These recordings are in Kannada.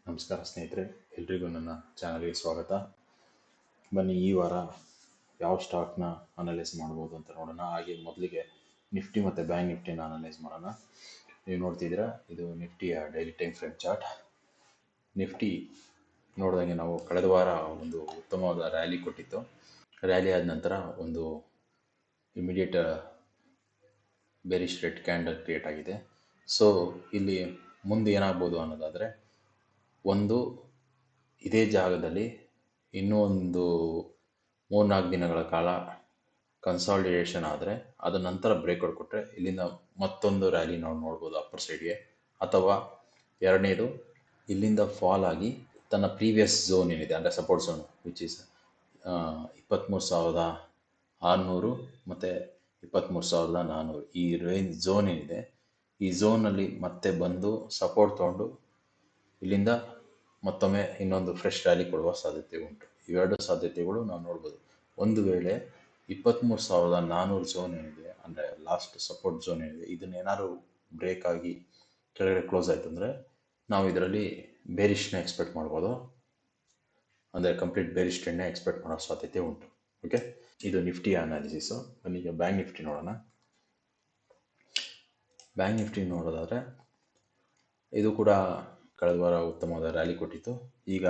ನಮಸ್ಕಾರ ಸ್ನೇಹಿತರೆ, ಎಲ್ರಿಗೂ ನನ್ನ ಚಾನಲ್ಗೆ ಸ್ವಾಗತ. ಬನ್ನಿ ಈ ವಾರ ಯಾವ ಸ್ಟಾಕ್ನ ಅನಲೈಸ್ ಮಾಡ್ಬೋದು ಅಂತ ನೋಡೋಣ. ಹಾಗೆ ಮೊದಲಿಗೆ ನಿಫ್ಟಿ ಮತ್ತು ಬ್ಯಾಂಕ್ ನಿಫ್ಟಿನ ಅನಲೈಸ್ ಮಾಡೋಣ. ನೀವು ನೋಡ್ತಿದ್ದೀರಾ, ಇದು ನಿಫ್ಟಿಯ daily time frame chart. Nifty ನೋಡಿದಂಗೆ ನಾವು ಕಳೆದ ವಾರ ಒಂದು ಉತ್ತಮವಾದ ರ್ಯಾಲಿ ಕೊಟ್ಟಿತ್ತು. ರ್ಯಾಲಿ ಆದ ನಂತರ ಒಂದು immediate bearish red candle create ಆಗಿದೆ. ಸೊ ಇಲ್ಲಿ ಮುಂದೆ ಏನಾಗ್ಬೋದು ಅನ್ನೋದಾದರೆ, ಒಂದು ಇದೇ ಜಾಗದಲ್ಲಿ ಇನ್ನೂ ಒಂದು 3-4 ದಿನಗಳ ಕಾಲ ಕನ್ಸಾಲಿಡೇಷನ್ ಆದರೆ ಅದರ ನಂತರ ಬ್ರೇಕ್ಔಟ್ ಕೊಟ್ಟರೆ ಇಲ್ಲಿಂದ ಮತ್ತೊಂದು ರ್ಯಾಲಿ ನಾವು ನೋಡ್ಬೋದು ಅಪ್ಪರ್ ಸೈಡ್ಗೆ. ಅಥವಾ ಎರಡನೇದು, ಇಲ್ಲಿಂದ ಫಾಲ್ ಆಗಿ ತನ್ನ ಪ್ರೀವಿಯಸ್ ಝೋನ್ ಏನಿದೆ ಅಂದರೆ ಸಪೋರ್ಟ್ ಝೋನ್ ವಿಚ್ ಈಸ್ 23,600 ಮತ್ತು 23,400 ಈ ರೇಂಜ್ ಝೋನ್ ಏನಿದೆ, ಈ ಝೋನಲ್ಲಿ ಮತ್ತೆ ಬಂದು ಸಪೋರ್ಟ್ ತೊಗೊಂಡು ಇಲ್ಲಿಂದ ಮತ್ತೊಮ್ಮೆ ಇನ್ನೊಂದು ಫ್ರೆಶ್ ರ್ಯಾಲಿ ಕೊಡುವ ಸಾಧ್ಯತೆ ಉಂಟು. ಇವೆರಡು ಸಾಧ್ಯತೆಗಳು ನಾವು ನೋಡ್ಬೋದು. ಒಂದು ವೇಳೆ 23,400 ಝೋನ್ ಏನಿದೆ ಅಂದರೆ ಲಾಸ್ಟ್ ಸಪೋರ್ಟ್ ಝೋನ್ ಏನಿದೆ, ಇದನ್ನೇನಾದ್ರು ಬ್ರೇಕ್ ಆಗಿ ಕೆಳಗಡೆ ಕ್ಲೋಸ್ ಆಯಿತು ಅಂದರೆ ನಾವು ಇದರಲ್ಲಿ ಬೇರಿಷ್ನ ಎಕ್ಸ್ಪೆಕ್ಟ್ ಮಾಡ್ಬೋದು. ಅಂದರೆ ಕಂಪ್ಲೀಟ್ ಬೇರಿಶ್ ಟ್ರೆಂಡ್ನ ಎಕ್ಸ್ಪೆಕ್ಟ್ ಮಾಡೋ ಸಾಧ್ಯತೆ ಉಂಟು. ಓಕೆ, ಇದು ನಿಫ್ಟಿ ಅನಾಲಿಸಿಸು. ಈಗ ಬ್ಯಾಂಕ್ ನಿಫ್ಟಿ ನೋಡೋಣ. ಬ್ಯಾಂಕ್ ನಿಫ್ಟಿ ನೋಡೋದಾದರೆ ಇದು ಕೂಡ ಕಳೆದ ವಾರ ಉತ್ತಮವಾದ ರ್ಯಾಲಿ ಕೊಟ್ಟಿತ್ತು. ಈಗ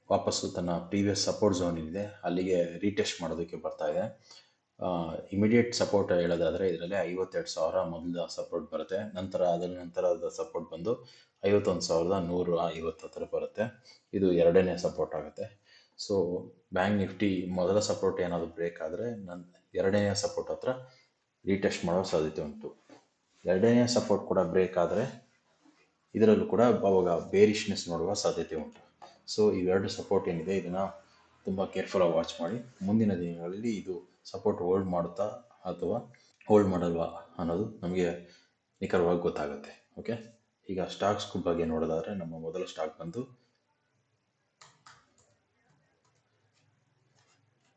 ವಾಪಸ್ಸು ತನ್ನ ಪ್ರೀವಿಯಸ್ ಸಪೋರ್ಟ್ ಝೋನ್ ಏನಿದೆ ಅಲ್ಲಿಗೆ ರೀಟೆಸ್ಟ್ ಮಾಡೋದಕ್ಕೆ ಬರ್ತಾ ಇದೆ. ಇಮಿಡಿಯೇಟ್ ಸಪೋರ್ಟ್ ಹೇಳೋದಾದರೆ ಇದರಲ್ಲಿ 52,000 ಮೊದಲ ಸಪೋರ್ಟ್ ಬರುತ್ತೆ. ಅದರ ನಂತರದ ಸಪೋರ್ಟ್ ಬಂದು 51,150 ಹತ್ರ ಬರುತ್ತೆ. ಇದು ಎರಡನೇ ಸಪೋರ್ಟ್ ಆಗುತ್ತೆ. ಸೊ ಬ್ಯಾಂಕ್ ನಿಫ್ಟಿ ಮೊದಲ ಸಪೋರ್ಟ್ ಏನಾದರೂ ಬ್ರೇಕ್ ಆದರೆ ಎರಡನೇ ಸಪೋರ್ಟ್ ಹತ್ರ ರೀಟೆಸ್ಟ್ ಮಾಡೋ ಸಾಧ್ಯತೆ ಉಂಟು. ಎರಡನೇ ಸಪೋರ್ಟ್ ಕೂಡ ಬ್ರೇಕ್ ಆದರೆ ಇದರಲ್ಲೂ ಕೂಡ ಅವಾಗ ಬೇರಿಶ್ನೆಸ್ ನೋಡುವ ಸಾಧ್ಯತೆ ಉಂಟು. ಸೊ ಇವೆರಡು ಸಪೋರ್ಟ್ ಏನಿದೆ ಇದನ್ನು ತುಂಬ ಕೇರ್ಫುಲ್ಲಾಗಿ ವಾಚ್ ಮಾಡಿ. ಮುಂದಿನ ದಿನಗಳಲ್ಲಿ ಇದು ಸಪೋರ್ಟ್ ಹೋಲ್ಡ್ ಮಾಡುತ್ತಾ ಅಥವಾ ಹೋಲ್ಡ್ ಮಾಡಲ್ವಾ ಅನ್ನೋದು ನಮಗೆ ನಿಖರವಾಗಿ ಗೊತ್ತಾಗುತ್ತೆ. ಓಕೆ, ಈಗ ಸ್ಟಾಕ್ಸ್ ಬಗ್ಗೆ ನೋಡೋದಾದರೆ ನಮ್ಮ ಮೊದಲ ಸ್ಟಾಕ್ ಬಂದು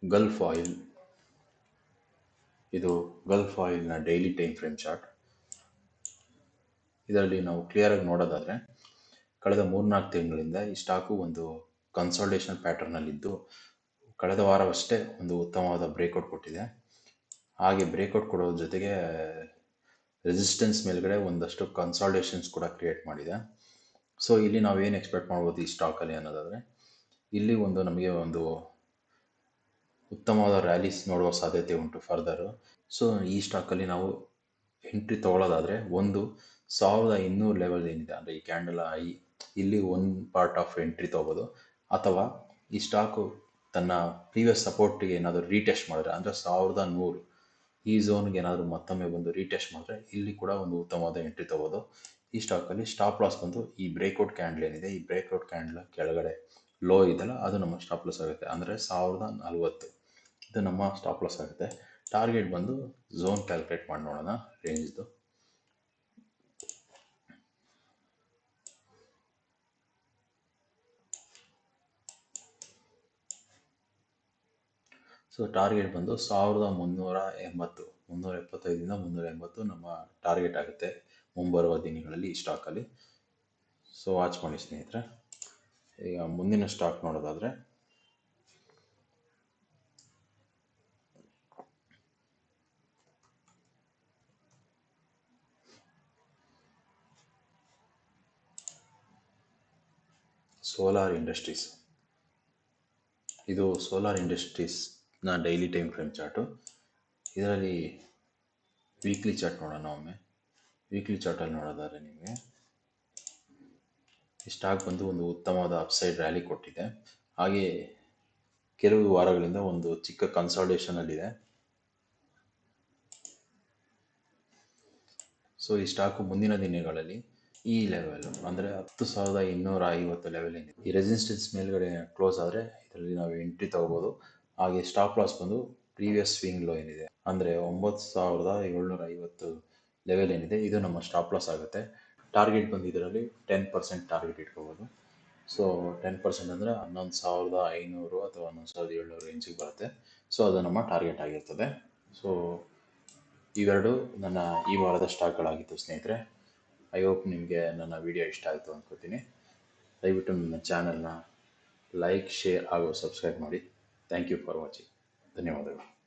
ಗಲ್ಫ್ ಆಯಿಲ್. ಇದು ಗಲ್ಫ್ ಆಯಿಲ್ನ ಡೈಲಿ ಟೈಮ್ ಫ್ರೇಮ್ ಚಾರ್ಟ್. ಇದರಲ್ಲಿ ನಾವು ಕ್ಲಿಯರಾಗಿ ನೋಡೋದಾದರೆ ಕಳೆದ 3-4 ತಿಂಗಳಿಂದ ಈ ಸ್ಟಾಕು ಒಂದು ಕನ್ಸಾಲ್ಟೇಷನ್ ಪ್ಯಾಟರ್ನಲ್ಲಿದ್ದು ಕಳೆದ ವಾರವಷ್ಟೇ ಒಂದು ಉತ್ತಮವಾದ ಬ್ರೇಕ್ಔಟ್ ಕೊಟ್ಟಿದೆ. ಹಾಗೆ ಬ್ರೇಕ್ಔಟ್ ಕೊಡೋದ್ರ ಜೊತೆಗೆ ರೆಸಿಸ್ಟೆನ್ಸ್ ಮೇಲ್ಗಡೆ ಒಂದಷ್ಟು ಕನ್ಸಾಲ್ಟೇಷನ್ಸ್ ಕೂಡ ಕ್ರಿಯೇಟ್ ಮಾಡಿದೆ. ಸೊ ಇಲ್ಲಿ ನಾವೇನು ಎಕ್ಸ್ಪೆಕ್ಟ್ ಮಾಡ್ಬೋದು ಈ ಸ್ಟಾಕಲ್ಲಿ ಅನ್ನೋದಾದರೆ, ಇಲ್ಲಿ ನಮಗೆ ಒಂದು ಉತ್ತಮವಾದ ರ್ಯಾಲೀಸ್ ನೋಡುವ ಸಾಧ್ಯತೆ ಉಂಟು ಫರ್ದರು. ಸೊ ಈ ಸ್ಟಾಕಲ್ಲಿ ನಾವು ಎಂಟ್ರಿ ತೊಗೊಳ್ಳೋದಾದರೆ 1,200 ಲೆವೆಲ್ ಏನಿದೆ ಅಂದರೆ ಈ ಕ್ಯಾಂಡಲ್ ಐ ಇಲ್ಲಿ ಒಂದು ಪಾರ್ಟ್ ಆಫ್ ಎಂಟ್ರಿ ತೊಗೋಬೋದು. ಅಥವಾ ಈ ಸ್ಟಾಕು ತನ್ನ ಪ್ರೀವಿಯಸ್ ಸಪೋರ್ಟಿಗೆ ಏನಾದರೂ ರೀಟೆಸ್ಟ್ ಮಾಡಿದ್ರೆ ಅಂದರೆ 1,100 ಈ ಝೋನ್ಗೆ ಏನಾದರೂ ಮತ್ತೊಮ್ಮೆ ಬಂದು ರೀಟೆಸ್ಟ್ ಮಾಡಿದ್ರೆ ಇಲ್ಲಿ ಕೂಡ ಒಂದು ಉತ್ತಮವಾದ ಎಂಟ್ರಿ ತೊಗೋಬೋದು. ಈ ಸ್ಟಾಕಲ್ಲಿ ಸ್ಟಾಪ್ ಲಾಸ್ ಬಂದು ಈ ಬ್ರೇಕ್ಔಟ್ ಕ್ಯಾಂಡಲ್ ಏನಿದೆ, ಈ ಬ್ರೇಕ್ಔಟ್ ಕ್ಯಾಂಡಲ್ ಕೆಳಗಡೆ ಲೋ ಇದೆಯಲ್ಲ ಅದು ನಮ್ಮ ಸ್ಟಾಪ್ ಲಾಸ್ ಆಗುತ್ತೆ. ಅಂದರೆ 1,040 ಇದು ನಮ್ಮ ಸ್ಟಾಪ್ ಲಾಸ್ ಆಗುತ್ತೆ. ಟಾರ್ಗೆಟ್ ಬಂದು ಝೋನ್ ಕ್ಯಾಲ್ಕುಲೇಟ್ ಮಾಡಿ ನೋಡೋಣ ರೇಂಜ್ದು. ಸೊ ಟಾರ್ಗೆಟ್ ಬಂದು 1,380, 375ದಿಂದ 380 ನಮ್ಮ ಟಾರ್ಗೆಟ್ ಆಗುತ್ತೆ ಮುಂಬರುವ ದಿನಗಳಲ್ಲಿ ಈ ಸ್ಟಾಕಲ್ಲಿ. ಸೊ ವಾಚ್ ಮಾಡಿ ಸ್ನೇಹಿತರೆ. ಈಗ ಮುಂದಿನ ಸ್ಟಾಕ್ ನೋಡೋದಾದರೆ ಸೋಲಾರ್ ಇಂಡಸ್ಟ್ರೀಸ್. ಇದು ಸೋಲಾರ್ ಇಂಡಸ್ಟ್ರೀಸ್ನ ಡೈಲಿ ಟೈಮ್ ಫ್ರೇಮ್ ಚಾರ್ಟು. ಇದರಲ್ಲಿ ವೀಕ್ಲಿ ಚಾರ್ಟ್ ನೋಡೋಣ ಒಮ್ಮೆ. ವೀಕ್ಲಿ ಚಾರ್ಟಲ್ಲಿ ನೋಡೋದಾದರೆ ನಿಮಗೆ ಈ ಸ್ಟಾಕ್ ಬಂದು ಒಂದು ಉತ್ತಮವಾದ ಅಪ್ಸೈಡ್ ರ್ಯಾಲಿ ಕೊಟ್ಟಿದೆ. ಹಾಗೆ ಕೆಲವು ವಾರಗಳಿಂದ ಒಂದು ಚಿಕ್ಕ ಕನ್ಸಾಲ್ಟೇಷನಲ್ಲಿದೆ. ಸೊ ಈ ಸ್ಟಾಕು ಮುಂದಿನ ದಿನಗಳಲ್ಲಿ ಈ ಲೆವೆಲ್ ಅಂದರೆ 10,250 ಲೆವೆಲ್ ಏನಿದೆ, ಈ ರೆಸಿಸ್ಟೆನ್ಸ್ ಮೇಲ್ಗಡೆ ಕ್ಲೋಸ್ ಆದರೆ ಇದರಲ್ಲಿ ನಾವು ಎಂಟ್ರಿ ತಗೋಬೋದು. ಹಾಗೆ ಸ್ಟಾಪ್ ಲಾಸ್ ಬಂದು ಪ್ರೀವಿಯಸ್ ಸ್ವಿಂಗ್ ಲೋ ಏನಿದೆ ಅಂದರೆ 9,750 ಲೆವೆಲ್ ಏನಿದೆ ಇದು ನಮ್ಮ ಸ್ಟಾಪ್ ಲಾಸ್ ಆಗುತ್ತೆ. ಟಾರ್ಗೆಟ್ ಬಂದು ಇದರಲ್ಲಿ 10% ಟಾರ್ಗೆಟ್ ಇಟ್ಕೋಬೋದು. ಸೊ 10% ಅಂದರೆ 11,500 ಅಥವಾ 11,700 ರೇಂಜಿಗೆ ಬರುತ್ತೆ. ಸೊ ಅದು ನಮ್ಮ ಟಾರ್ಗೆಟ್ ಆಗಿರ್ತದೆ. ಸೊ ಇವೆರಡು ನನ್ನ ಈ ವಾರದ ಸ್ಟಾಕ್ಗಳಾಗಿತ್ತು ಸ್ನೇಹಿತರೆ. ಐ ಹೋಪ್ ನಿಮಗೆ ನನ್ನ ವಿಡಿಯೋ ಇಷ್ಟ ಆಯಿತು ಅಂದ್ಕೋತೀನಿ. ದಯವಿಟ್ಟು ನನ್ನ ಚಾನಲ್ನ ಲೈಕ್, ಶೇರ್ ಹಾಗೂ ಸಬ್ಸ್ಕ್ರೈಬ್ ಮಾಡಿ. Thank you for watching. ಧನ್ಯವಾದಗಳು.